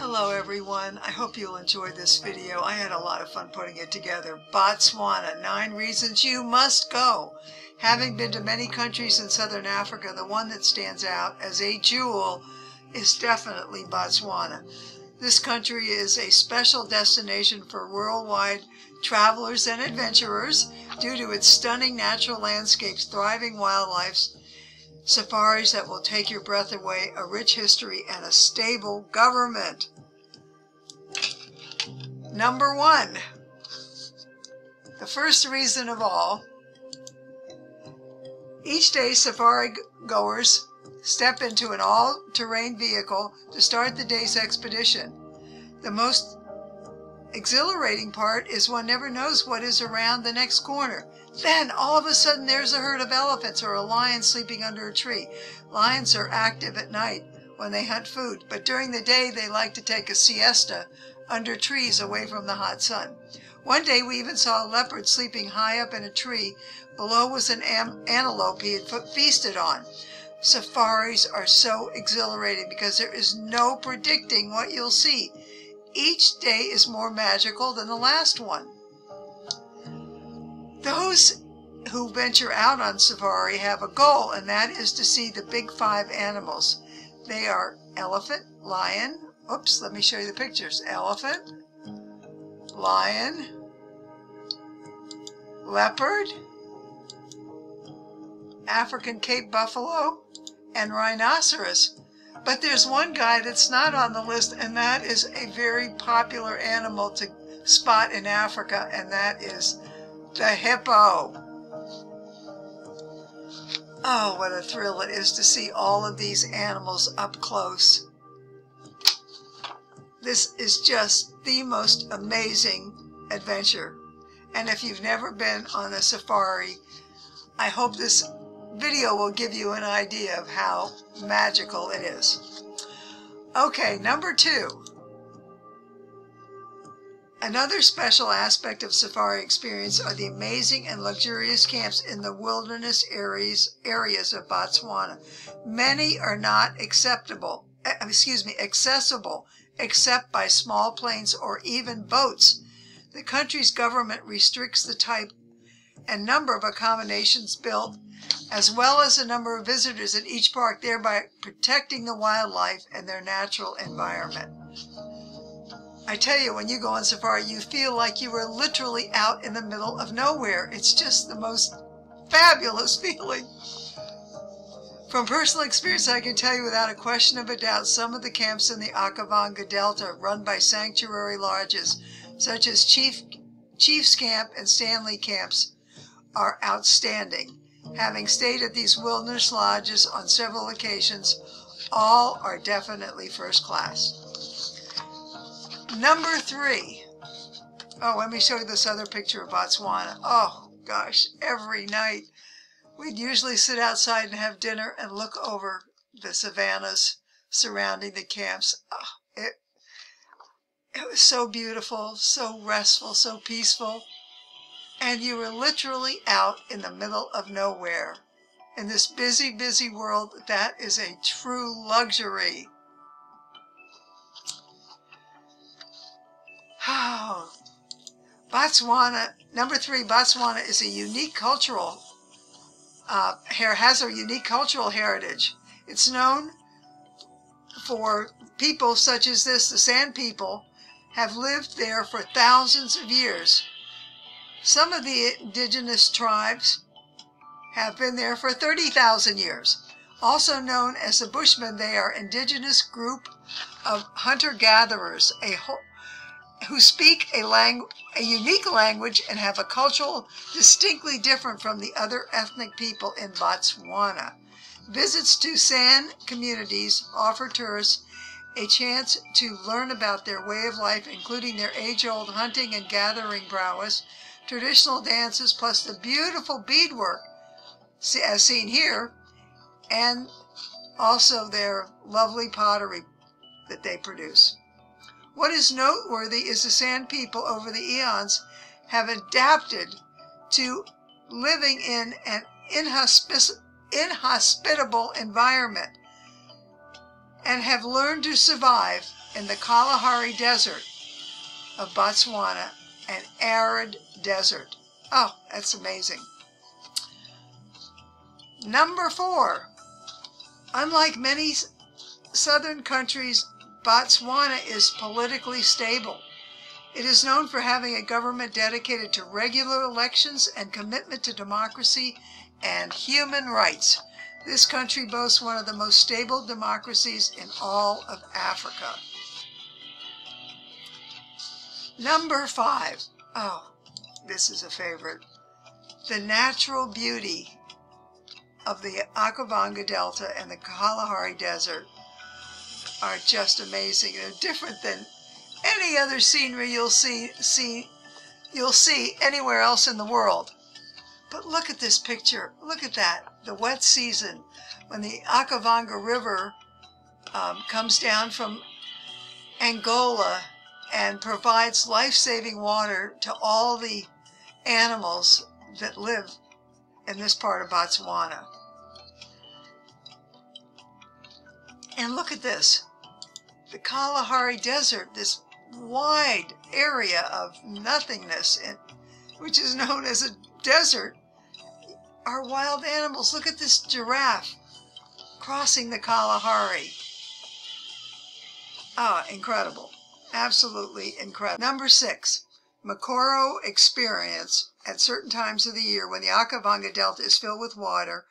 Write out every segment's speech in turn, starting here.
Hello everyone, I hope you'll enjoy this video. I had a lot of fun putting it together. Botswana, 9 reasons you must go. Having been to many countries in southern Africa, the one that stands out as a jewel is definitely Botswana. This country is a special destination for worldwide travelers and adventurers due to its stunning natural landscapes, thriving wildlife, safaris that will take your breath away, a rich history, and a stable government. Number 1, the first reason of all, each day safari goers step into an all-terrain vehicle to start the day's expedition. The most exhilarating part is one never knows what is around the next corner. Then, all of a sudden, there's a herd of elephants or a lion sleeping under a tree. Lions are active at night when they hunt food, but during the day they like to take a siesta under trees away from the hot sun. One day we even saw a leopard sleeping high up in a tree. Below was an antelope he had feasted on. Safaris are so exhilarating because there is no predicting what you'll see. Each day is more magical than the last one. Those who venture out on safari have a goal, and that is to see the big 5 animals. They are elephant, lion, let me show you the pictures. Elephant, lion, leopard, African Cape buffalo, and rhinoceros. But there's one guy that's not on the list, and that is a very popular animal to spot in Africa, and that is the hippo. Oh, what a thrill it is to see all of these animals up close. This is just the most amazing adventure. And if you've never been on a safari, I hope this video will give you an idea of how magical it is. Okay, number 2. Another special aspect of safari experience are the amazing and luxurious camps in the wilderness areas of Botswana. Many are not accessible except by small planes or even boats. The country's government restricts the type and number of accommodations built, as well as the number of visitors at each park, thereby protecting the wildlife and their natural environment. I tell you, when you go on safari, you feel like you are literally out in the middle of nowhere. It's just the most fabulous feeling. From personal experience, I can tell you without a question of a doubt, some of the camps in the Okavango Delta, run by sanctuary lodges, such as Chief's Camp and Stanley Camps, are outstanding. Having stayed at these wilderness lodges on several occasions, all are definitely first class. Number 3. Oh, let me show you this other picture of Botswana. Oh, gosh, every night we'd usually sit outside and have dinner and look over the savannas surrounding the camps. Oh, it was so beautiful, so restful, so peaceful. And you were literally out in the middle of nowhere. In this busy, busy world, that is a true luxury. Oh, Botswana, number 3, Botswana is a unique cultural, has a unique cultural heritage. It's known for people such as this. The Sand people have lived there for thousands of years. Some of the indigenous tribes have been there for 30,000 years. Also known as the Bushmen, they are an indigenous group of hunter-gatherers who speak a unique language and have a culture distinctly different from the other ethnic people in Botswana. Visits to San communities offer tourists a chance to learn about their way of life, including their age-old hunting and gathering prowess, traditional dances, plus the beautiful beadwork, as seen here, and also their lovely pottery that they produce. What is noteworthy is the Sand people over the eons have adapted to living in an inhospitable environment and have learned to survive in the Kalahari Desert of Botswana, an arid desert. Oh, that's amazing. Number 4. Unlike many southern countries, Botswana is politically stable. It is known for having a government dedicated to regular elections and commitment to democracy and human rights. This country boasts one of the most stable democracies in all of Africa. Number 5. Oh, this is a favorite. The natural beauty of the Okavango Delta and the Kalahari Desert are just amazing. They're different than any other scenery you'll see anywhere else in the world. But look at this picture. Look at that. The wet season, when the Okavango River comes down from Angola and provides life-saving water to all the animals that live in this part of Botswana. And look at this. The Kalahari Desert, this wide area of nothingness, which is known as a desert, are wild animals. Look at this giraffe crossing the Kalahari. Ah, incredible. Absolutely incredible. Number 6, Mokoro experience at certain times of the year when the Okavango Delta is filled with water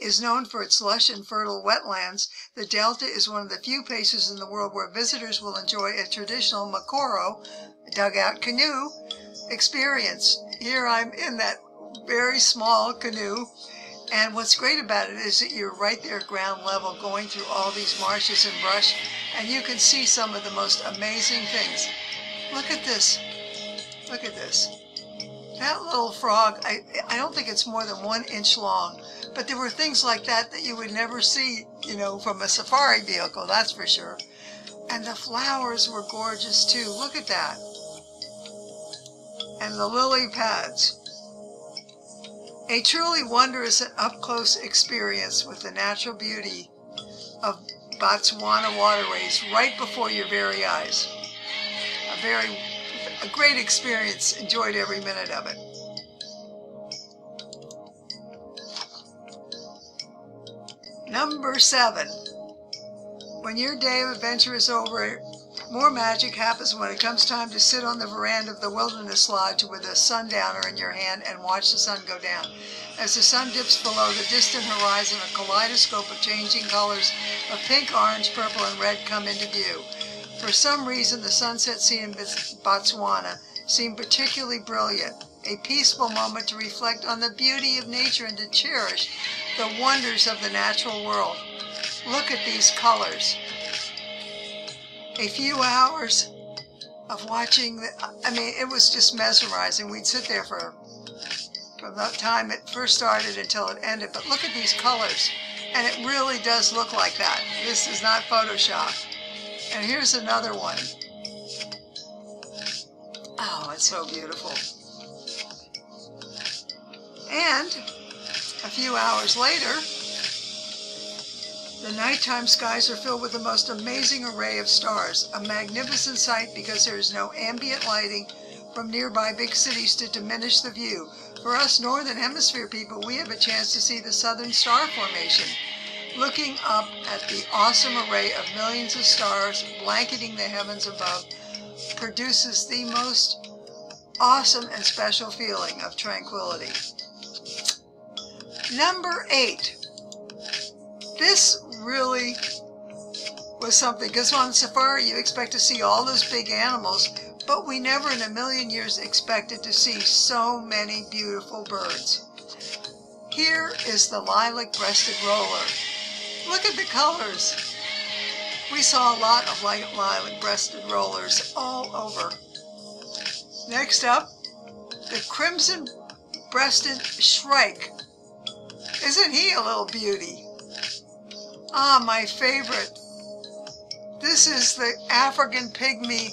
is known for its lush and fertile wetlands. The delta is one of the few places in the world where visitors will enjoy a traditional Mokoro dugout canoe experience. Here I'm in that very small canoe, and what's great about it is that you're right there at ground level going through all these marshes and brush, and you can see some of the most amazing things. Look at this. Look at this. That little frog, I don't think it's more than 1 inch long, but there were things like that that you would never see, from a safari vehicle, that's for sure. And the flowers were gorgeous too. Look at that. And the lily pads. A truly wondrous and up-close experience with the natural beauty of Botswana waterways right before your very eyes. A great experience. Enjoyed every minute of it. Number 7. When your day of adventure is over, more magic happens when it comes time to sit on the veranda of the Wilderness Lodge with a sundowner in your hand and watch the sun go down. As the sun dips below the distant horizon, a kaleidoscope of changing colors of pink, orange, purple, and red come into view. For some reason, the sunset scene in Botswana seemed particularly brilliant, a peaceful moment to reflect on the beauty of nature and to cherish the wonders of the natural world. Look at these colors. A few hours of watching, it was just mesmerizing. We'd sit there from the time it first started until it ended. But look at these colors, and it really does look like that. This is not Photoshop. And here's another one. Oh, it's so beautiful. And a few hours later, the nighttime skies are filled with the most amazing array of stars, a magnificent sight because there is no ambient lighting from nearby big cities to diminish the view. For us Northern Hemisphere people, we have a chance to see the Southern Star Formation. Looking up at the awesome array of millions of stars blanketing the heavens above produces the most awesome and special feeling of tranquility. Number 8. This really was something, because on safari you expect to see all those big animals, but we never in a million years expected to see so many beautiful birds. Here is the lilac-breasted roller. Look at the colors. We saw a lot of lilac-breasted rollers all over. Next up, the crimson-breasted shrike. Isn't he a little beauty? Ah, my favorite. This is the African pygmy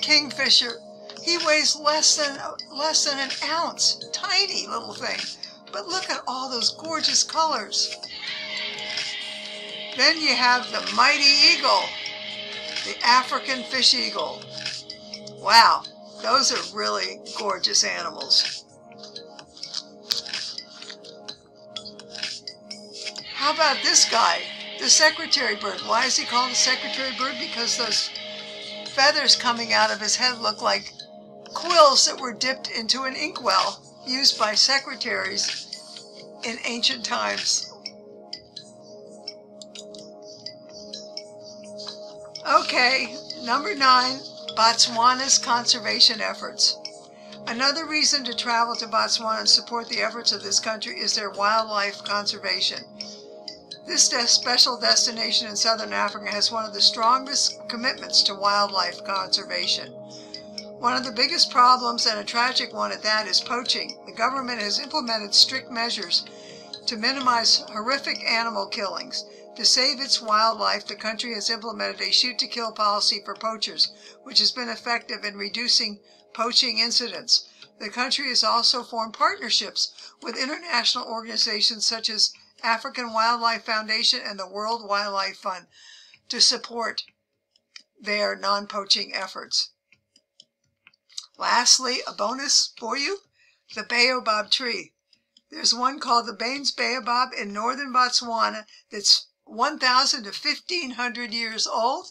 kingfisher. He weighs less than an ounce. Tiny little thing. But look at all those gorgeous colors. Then you have the mighty eagle, the African fish eagle. Wow, those are really gorgeous animals. How about this guy, the secretary bird? Why is he called the secretary bird? Because those feathers coming out of his head look like quills that were dipped into an inkwell used by secretaries in ancient times. Okay, number 9, Botswana's conservation efforts. Another reason to travel to Botswana and support the efforts of this country is their wildlife conservation. This special destination in southern Africa has one of the strongest commitments to wildlife conservation. One of the biggest problems, and a tragic one at that, is poaching. The government has implemented strict measures to minimize horrific animal killings. To save its wildlife, the country has implemented a shoot-to-kill policy for poachers, which has been effective in reducing poaching incidents. The country has also formed partnerships with international organizations such as African Wildlife Foundation and the World Wildlife Fund to support their non-poaching efforts. Lastly, a bonus for you, the baobab tree. There's one called the Baines baobab in northern Botswana that's 1,000 to 1,500 years old.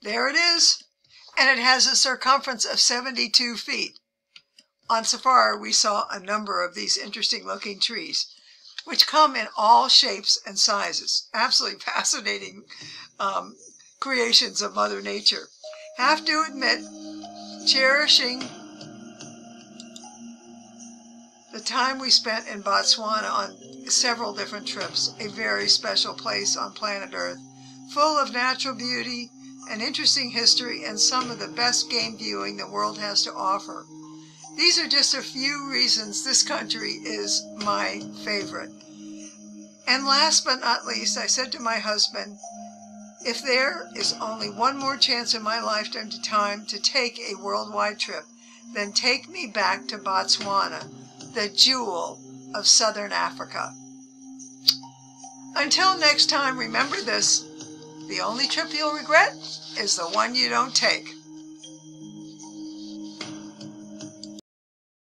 There it is. And it has a circumference of 72 feet. On safari, we saw a number of these interesting looking trees, which come in all shapes and sizes. Absolutely fascinating creations of Mother Nature. Have to admit, cherishing the time we spent in Botswana on several different trips, a very special place on planet Earth, full of natural beauty, an interesting history, and some of the best game viewing the world has to offer. These are just a few reasons this country is my favorite. And last but not least, I said to my husband, if there is only one more chance in my lifetime to take a worldwide trip, then take me back to Botswana, the jewel of southern Africa. Until next time, remember this: the only trip you'll regret is the one you don't take.